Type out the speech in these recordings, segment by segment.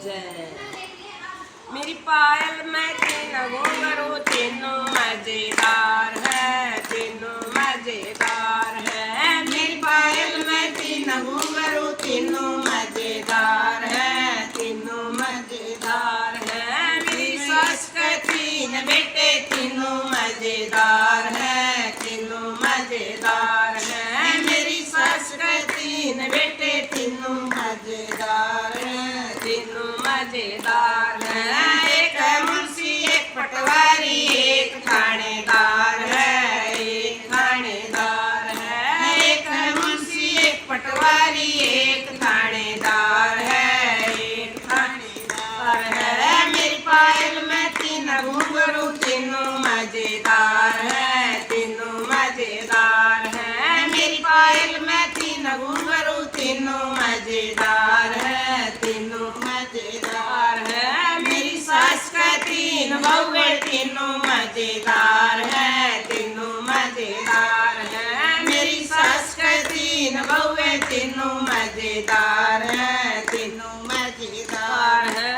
जय। मेरी पायल में तीनों घुंघरू तीनों मजेदार है, तीनों मजेदार है। मेरी पायल में तीनों घुंघरू तीनों मजेदार है, तीनों मजेदार है। मेरी सास के तीन बेटे तीनों मजेदार है, तीनों मजेदार है। मेरी सास के तीन बेटे तीनों मजेदार है, तीनों मजेदार है। एक मुंशी एक पटवारी एक थानेदार है, एक थानेदार है। एक मुंशी एक पटवारी एक थानेदार है, एक थानेदार है। मेरी पायल में तीन घुंघरू तीनों मजेदार है, तीनों मजेदार है। मेरी पायल में तीन घुंघरू तीनों मजेदार है, तीनों मजेदार है। मेरी सास का तीन बहुए तीनों मजेदार है, तीनों मजेदार है। मेरी सास का तीन बहुए तीनों मजेदार है, तीनों मजेदार है।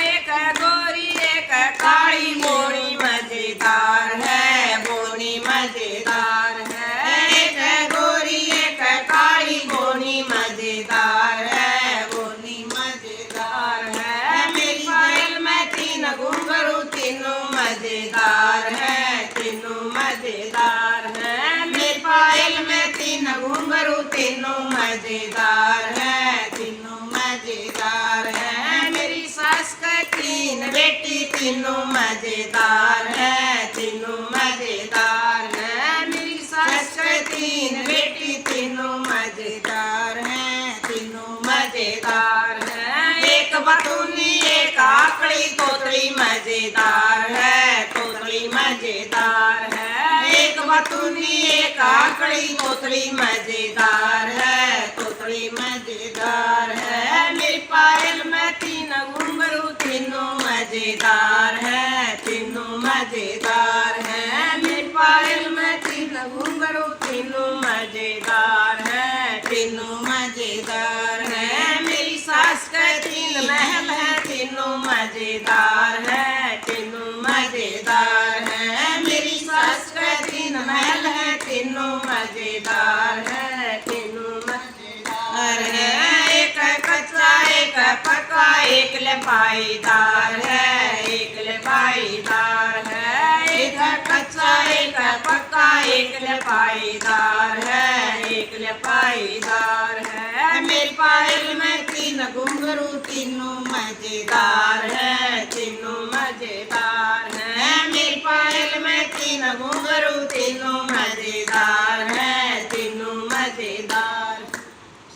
एक गोरी एक काली बोनी मजेदार है, बोनी मजेदार है। एक गोरी एक काली बोनी मजेदार है, बोनी मजेदार है। मेरी पायल में तीन घुंघरू तीनों मजेदार है, तीनों मजेदार है। मेरी पायल में तीन घुंघरू तीनों मजेदार है, तीनों मजेदार है। मेरी सास के तीन बेटी तीनों मजेदार है, तीनों मजेदार है। मेरी सास के तीन बेटी तीनों मजेदार है, तीनों मजेदार है। एक बतूनी एक आकड़ी तोतली मजेदार है, तोतली मजेदार है। एक बतूनी एक आकड़ी तोतली मजेदार है, तोतली मजेदार है। मेरी पायल में तीन घुंघरू तीनों मजेदार है, तीनों मजेदार है। मेरी पायल में तीन घुंघरू तीनों मजेदार है, तीनों मजेदार है। मेरी सास के तीन महल है तीनों मजेदार है, तीनों मजेदार है। मेरी सास के तीन महल है तीनों मजेदार है, तीनों मजेदार है। एक कच्चा एक पक्का एक लपाईदार है, एक लपाईदार है। एक कच्चा एक पक्का एक लपाईदार है, एक लपाईदार है। मेरी पायल में तीन घुंघरू तीनों मजेदार है, तीनों मजेदार है। मेरी पायल में तीन घुंघरू तीनों मजेदार